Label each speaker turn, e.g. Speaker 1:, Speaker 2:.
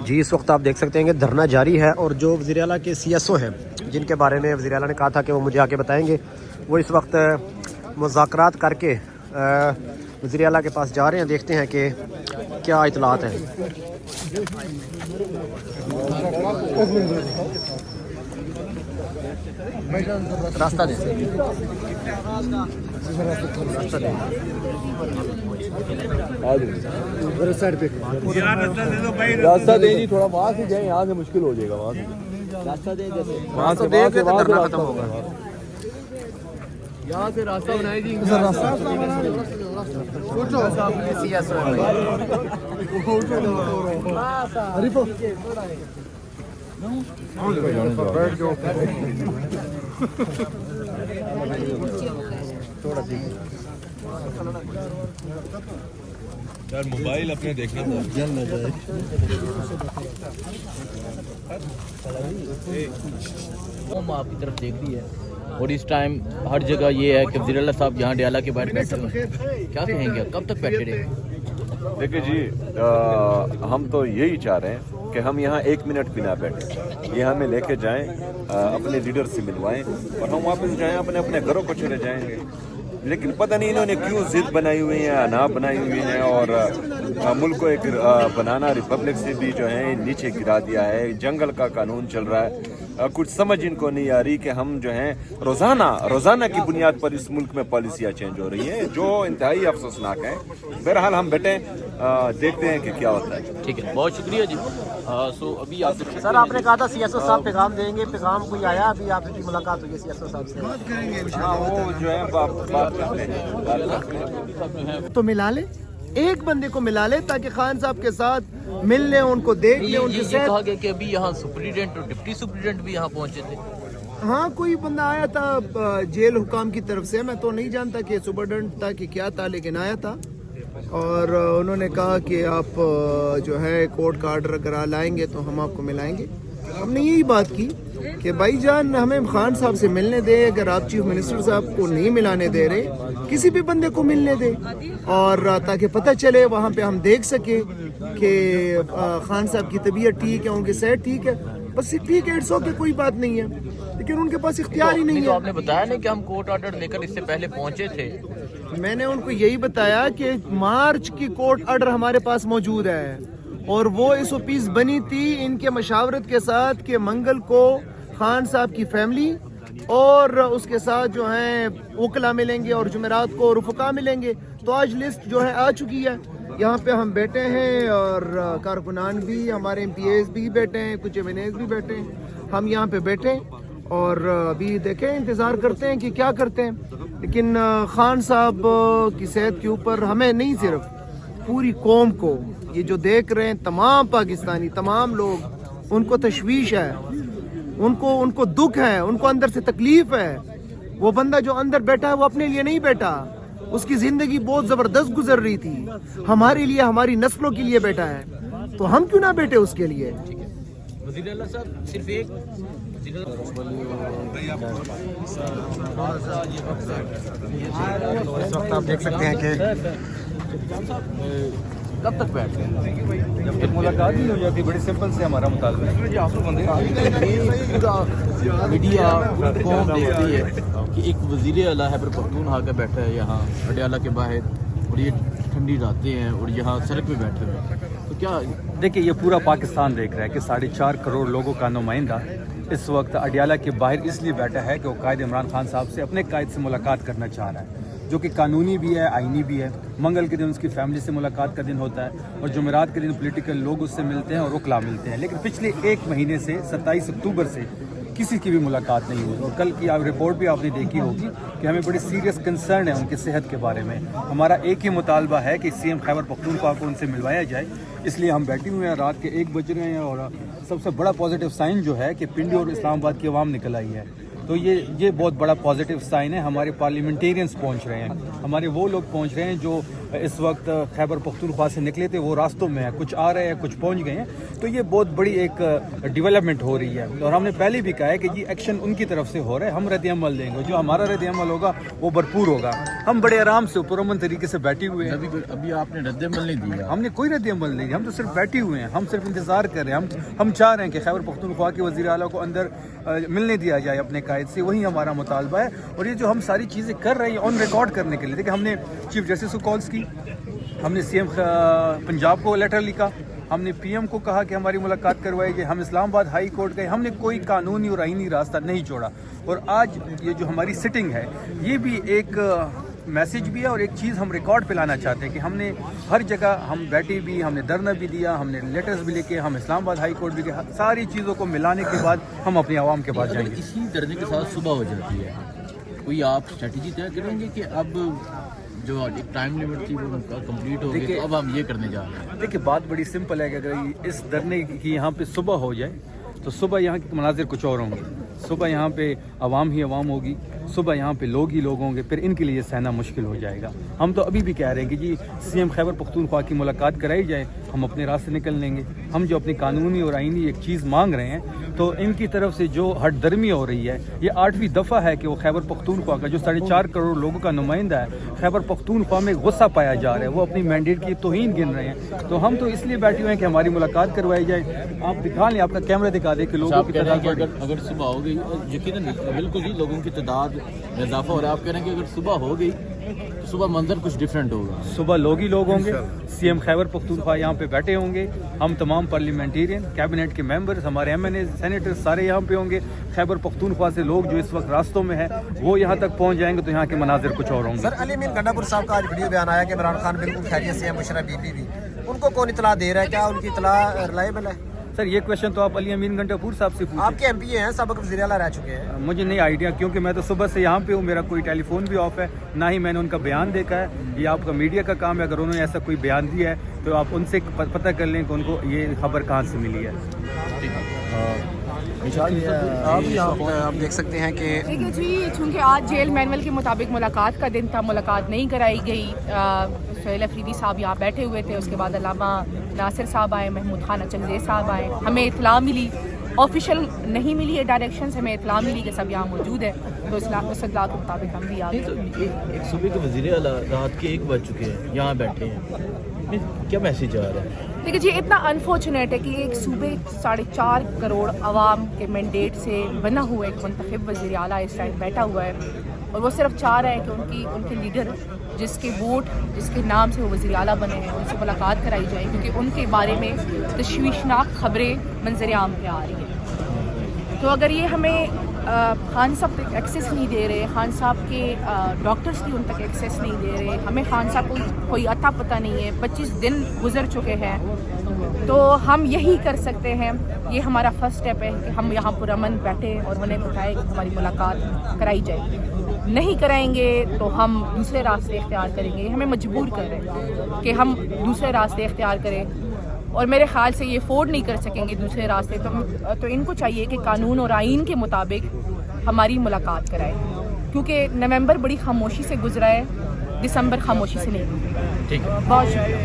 Speaker 1: جی اس وقت آپ دیکھ سکتے ہیں کہ دھرنا جاری ہے، اور جو وزیر اعلیٰ کے سی ایس او ہیں جن کے بارے میں وزیر اعلیٰ نے کہا تھا کہ وہ مجھے آ کے بتائیں گے، وہ اس وقت مذاکرات کر کے وزیر اعلیٰ کے پاس جا رہے ہیں. دیکھتے ہیں کہ کیا اطلاعات ہیں. راستہ دیں،
Speaker 2: راستہ دیں جی، تھوڑا وہاں سے جائیں، یہاں سے مشکل ہو جائے گا. وہاں سے راستہ دیں، جیسے
Speaker 1: وہاں سے دیں کہ دھرنا ختم ہوگا.
Speaker 2: یہاں سے راستہ بنائے جی. یار موبائل اپنے دیکھنا تھا.
Speaker 3: آپ کی طرف دیکھ رہی ہے، اور اس ٹائم ہر جگہ یہ ہے کہ وزیر اللہ صاحب یہاں ڈیالہ کے باہر بیٹھے ہوئے ہیں. کیا کہیں گے، کب تک بیٹھے رہے؟
Speaker 2: دیکھیں جی، ہم تو یہی چاہ رہے ہیں کہ ہم یہاں 1 منٹ بھی نہ بیٹھیں. یہ ہمیں لے کے جائیں، اپنے لیڈر سے ملوائیں، اور ہم واپس جائیں، اپنے گھروں کو چلے جائیں گے. لیکن پتہ نہیں انہوں نے کیوں ضد بنائی ہوئی ہے، انا بنائی ہوئی ہے، اور ملک کو ایک بنانا ریپبلک سے بھی جو ہے نیچے گرا دیا ہے. جنگل کا قانون چل رہا ہے. کچھ سمجھ ان کو نہیں آ رہی کہ ہم جو ہیں روزانہ کی بنیاد پر اس ملک میں پالیسیاں چینج ہو رہی ہیں، جو انتہائی افسوسناک ہیں. بہرحال ہم بیٹھیں، دیکھتے ہیں کہ کیا ہوتا ہے.
Speaker 3: ٹھیک ہے، بہت شکریہ جی. سو ابھی آپ
Speaker 1: سر آپ نے کہا تھا سی ایس او صاحب پیغام دیں گے، پیغام کوئی آیا؟ ابھی آپ کی ملاقات ہوئی ہے سی ایس او صاحب سے؟
Speaker 2: ہاں، وہ جو ہے بات کرتے ہیں.
Speaker 4: تو ملا لے، ایک بندے کو ملا لے تاکہ خان صاحب کے ساتھ مل لیں، ان کو دیکھ لیں، ان
Speaker 3: یہ
Speaker 4: کے
Speaker 3: کہا
Speaker 4: ساتھ.
Speaker 3: گیا کہ ابھی یہاں سپرنٹینڈنٹ اور ڈپٹی سپرنٹینڈنٹ بھی یہاں پہنچے تھے.
Speaker 4: ہاں کوئی بندہ آیا تھا جیل حکام کی طرف سے، میں تو نہیں جانتا کہ سپرنٹینڈنٹ تھا کہ کیا تھا، لیکن آیا تھا اور انہوں نے کہا کہ آپ جو ہے کورٹ کا آرڈر اگر لائیں گے تو ہم آپ کو ملائیں گے. ہم نے یہی بات کی کہ بھائی جان ہمیں خان صاحب سے ملنے دے، اگر آپ چیف منسٹر صاحب کو نہیں ملانے دے رہے کسی بھی بندے کو ملنے دے، اور تاکہ پتہ چلے وہاں پہ ہم دیکھ سکیں کہ خان صاحب کی طبیعت ٹھیک ہے، ان کی صحت ٹھیک ہے، بس ٹھیک ہے، اٹس اوکے، کوئی بات نہیں ہے. لیکن ان کے پاس اختیار ہی نہیں
Speaker 3: تو
Speaker 4: ہے.
Speaker 3: آپ نے بتایا نہیں کہ ہم کورٹ آرڈر لے کر اس سے پہلے پہنچے تھے.
Speaker 4: میں نے ان کو یہی بتایا کہ مارچ کی کورٹ آرڈر ہمارے پاس موجود ہے، اور وہ اس اوپیس بنی تھی ان کے مشاورت کے ساتھ کہ منگل کو خان صاحب کی فیملی اور اس کے ساتھ جو ہیں وکلا ملیں گے، اور جمعرات کو رفقا ملیں گے. تو آج لسٹ جو ہے آ چکی ہے. یہاں پہ ہم بیٹھے ہیں، اور کارکنان بھی، ہمارے ایم پی ایز بھی بیٹھے ہیں، کچھ ایم این ایز بھی بیٹھے ہیں. ہم یہاں پہ بیٹھے اور ابھی دیکھیں، انتظار کرتے ہیں کہ کیا کرتے ہیں. لیکن خان صاحب کی صحت کے اوپر ہمیں نہیں، صرف پوری قوم کو، یہ جو دیکھ رہے ہیں تمام پاکستانی، تمام لوگ، ان کو تشویش ہے، ان کو دکھ ہے، ان کو اندر سے تکلیف ہے. وہ بندہ جو اندر بیٹھا ہے وہ اپنے لیے نہیں بیٹھا، اس کی زندگی بہت زبردست گزر رہی تھی، ہمارے لیے، ہماری نسلوں کے لیے بیٹھا ہے. تو ہم کیوں نہ بیٹھے اس کے لیے؟
Speaker 3: وزیر اللہ صاحب صرف ایک
Speaker 1: اس وقت آپ دیکھ سکتے ہیں کہ
Speaker 3: کب تک بیٹھ گئے؟
Speaker 2: جب تک ملاقات نہیں ہو جاتی، بڑی سمپل سے ہمارا مطالبہ ہے.
Speaker 3: میڈیا پوری قوم دیکھتی ہے کہ ایک وزیر اعلیٰ خیبر پختونخوا کا بیٹھا ہے یہاں اڈیالہ کے باہر، اور یہ ٹھنڈی راتیں ہیں اور یہاں سڑک پہ بیٹھے ہوئے. تو کیا
Speaker 5: دیکھیں، یہ پورا پاکستان دیکھ رہا ہے کہ 4.5 کروڑ لوگوں کا نمائندہ اس وقت اڈیالہ کے باہر اس لیے بیٹھا ہے کہ وہ قائد عمران خان صاحب سے، اپنے قائد سے ملاقات کرنا چاہ رہا ہے، جو کہ قانونی بھی ہے، آئینی بھی ہے. منگل کے دن اس کی فیملی سے ملاقات کا دن ہوتا ہے، اور جمعرات کے دن پولیٹیکل لوگ اس سے ملتے ہیں اور وکلا ملتے ہیں. لیکن پچھلے 1 مہینے سے 27 اکتوبر سے کسی کی بھی ملاقات نہیں ہوئی. اور کل کی رپورٹ بھی آپ نے دیکھی ہوگی کہ ہمیں بڑی سیریس کنسرن ہے ان کی صحت کے بارے میں. ہمارا ایک ہی مطالبہ ہے کہ سی ایم خیبر پختونخوا کو ان سے ملوایا جائے. اس لیے ہم بیٹھے ہوئے ہیں، رات کے 1 بج رہے ہیں، اور سب سے بڑا پازیٹیو سائن جو ہے کہ پنڈی اور اسلام آباد کی عوام نکل آئی ہے. تو یہ بہت بڑا پازیٹیو سائن ہے. ہمارے پارلیمنٹیرینز پہنچ رہے ہیں، ہمارے وہ لوگ پہنچ رہے ہیں جو इस वक्त खैबर पख्तूनख्वा से निकले थे, वो रास्तों में है, कुछ आ रहे हैं, कुछ पहुंच गए हैं। तो ये बहुत बड़ी एक डेवलपमेंट हो रही है और हमने पहले भी कहा है कि जी एक्शन उनकी तरफ से हो रहा है, हम रद्द-ए-अमल देंगे, जो हमारा रद्द-ए-अमल होगा वो भरपूर होगा। हम बड़े आराम से पुरअमन तरीके से बैठे हुए हैं।
Speaker 3: अभी आपने रद्द-ए-अमल नहीं दिया?
Speaker 5: हमने कोई रद्द-ए-अमल नहीं दिया, हम तो सिर्फ बैठे हुए हैं, हम सिर्फ इंतज़ार कर रहे हैं। हम चाह रहे हैं कि खैबर पख्तूनख्वा के वज़ीर आला को अंदर मिलने दिया जाए अपने कायद से, वही हमारा मुतालबा है। और ये जो हम सारी चीज़ें कर रहे हैं ऑन रिकॉर्ड करने के लिए, देखिए हमने चीफ जस्टिस को कॉल्स की, हमने सीएम पंजाब को लेटर लिखा, हमने पीएम को कहा कि हमारी मुलाकात करवाई जाए, हम इस्लामाबाद हाई कोर्ट गए, हमने कोई कानूनी और आईनी रास्ता नहीं छोड़ा। और आज ये जो हमारी सिटिंग है ये भी एक मैसेज भी है और एक चीज़ हम रिकॉर्ड पे लाना चाहते हैं कि हमने हर जगह हम बैठे भी, हमने धरना भी दिया, हमने लेटर्स भी लिखे, हम इस्लामाबाद हाई कोर्ट भी गए, सारी चीज़ों को मिलाने के बाद हम अपनी आवाम के पास जाएंगे।
Speaker 3: इसी धरने के साथ सुबह हो जाती है, कोई आप स्ट्रेटजी तय करेंगे कि अब जो एक टाइम लिमिट थी वो कंप्लीट हो गई, तो अब हम ये करने जा रहे हैं?
Speaker 5: देखिए बात बड़ी सिंपल है कि अगर इस धरने की यहाँ पे सुबह हो जाए तो सुबह यहाँ के मनाजिर कुछ और होंगे, सुबह यहाँ पे अवाम ही अवाम होगी, सुबह यहाँ पे लोग ही लोग होंगे, फिर इनके लिए सहना मुश्किल हो जाएगा। हम तो अभी भी कह रहे हैं कि जी सीएम खैबर पख्तूनख्वा की मुलाकात कराई जाए, हम अपने रास्ते निकल लेंगे। हम जो अपनी कानूनी और आईनी एक चीज़ मांग रहे हैं तो इनकी तरफ से जो हटदर्मी हो रही है, ये 8वीं दफ़ा है कि वो खैबर पख्तूनख्वा का जो 4.5 करोड़ लोगों का नुमाइंदा है खैबर पख्तूनख्वा में गुस्सा पाया जा रहा है, वो अपनी मैंडेट की तौहीन गिन रहे हैं। तो हम तो इसलिए बैठे हुए हैं कि हमारी मुलाकात करवाई जाए। आप दिखा लें, आपका कैमरा दिखा दे कि लोगों की तादाद
Speaker 3: अगर सुबह हो गई, यकीनन बिल्कुल ही लोगों की तादाद में इजाफा हो रहा है, आप कह रहे हैं कि अगर सुबह हो गई तो सुबह मंजर कुछ डिफरेंट होगा,
Speaker 5: सुबह लोग ही लोग होंगे, सीएम खैबर पख्तूनख्वा यहाँ पे बैठे होंगे, हम तमाम पार्लियामेंटेरियन कैबिनेट के मेंबर्स, हमारे एमएनए सेनेटर सारे यहाँ पे होंगे। खैबर पख्तूनख्वा से लोग जो इस वक्त रास्तों में है वो यहाँ तक पहुँच जाएंगे तो यहाँ के मनाजिर कुछ और होंगे।
Speaker 1: सर अली अमीन गंडापुर साहब का आज वीडियो बयान आया कि इमरान खान बिल्कुल खैरियत से है, मुशर्रफ बीबी भी, उनको कौन इतला दे रहा है, क्या उनकी इतला रिलायबल है?
Speaker 5: सर ये क्वेश्चन तो आप अली अमीन गंडापुर साहब से पूछिए,
Speaker 1: आपके एमपी हैं, सबक वज़ीर आला रह चुके हैं।
Speaker 5: मुझे नहीं आइडिया, क्योंकि मैं तो सुबह से यहाँ पे हूँ, मेरा कोई टेलीफोन भी ऑफ है, ना ही मैंने उनका बयान देखा है। ये आपका मीडिया का काम है, अगर उन्होंने ऐसा कोई बयान दिया है तो आप उनसे पता कर लें कि उनको ये खबर कहाँ से मिली है।
Speaker 1: आप देख सकते हैं कि
Speaker 6: देखिए जी, चूँकि आज जेल मैनुअल के मुताबिक मुलाकात का दिन था, मुलाकात नहीं कराई गई। सुहेल अफरीदी साहब यहाँ बैठे हुए थे, उसके बाद अल्लामा नासिर साहब आए, महमूद खान अचंज़े साहब आए, हमें इतला मिली, ऑफिशियल नहीं मिली है डायरेक्शन, हमें इतला मिली कि सब यहाँ मौजूद है, तो उस इतला के मुताबिक हम भी आ गए।
Speaker 3: एक सूबे के वज़ीर आला रात के 1 बज चुके हैं, यहाँ बैठे हैं, क्या मैसेज आ रहा है?
Speaker 6: देखिए जी, इतना अनफॉर्चुनेट है कि एक सूबे 4.5 करोड़ आवाम के मैंडेट से बना हुआ एक मुंतखब वज़ीर आला इस टाइम बैठा हुआ है और वो सिर्फ चाह रहा है कि उनके लीडर जिसके वोट जिसके नाम से वो वज़ीर आला बने हैं उनसे मुलाकात कराई जाए, क्योंकि उनके बारे में तशवीशनाक खबरें मंजर आम पे आ रही हैं। तो अगर ये हमें खान साहब तक एक्सेस नहीं दे रहे, खान साहब के डॉक्टर्स की उन तक एक्सेस नहीं दे रहे, हमें खान साहब को कोई अता पता नहीं है, 25 दिन गुजर चुके हैं, तो हम यही कर सकते हैं, ये हमारा फर्स्ट स्टेप है कि हम यहाँ पुरअमन बैठे और उन्हें बताएं कि हमारी मुलाकात कराई जाए। नहीं कराएंगे तो हम दूसरे रास्ते इख्तियार करेंगे, हमें मजबूर कर रहे हैं कि हम दूसरे रास्ते इख्तियार करें और मेरे ख्याल से ये अफोर्ड नहीं कर सकेंगे दूसरे रास्ते। तो इनको चाहिए कि कानून और आइन के मुताबिक हमारी मुलाकात कराए, क्योंकि नवंबर बड़ी खामोशी से गुजरा है, दिसंबर खामोशी से नहीं।
Speaker 3: ठीक है,
Speaker 6: बहुत शुक्रिया।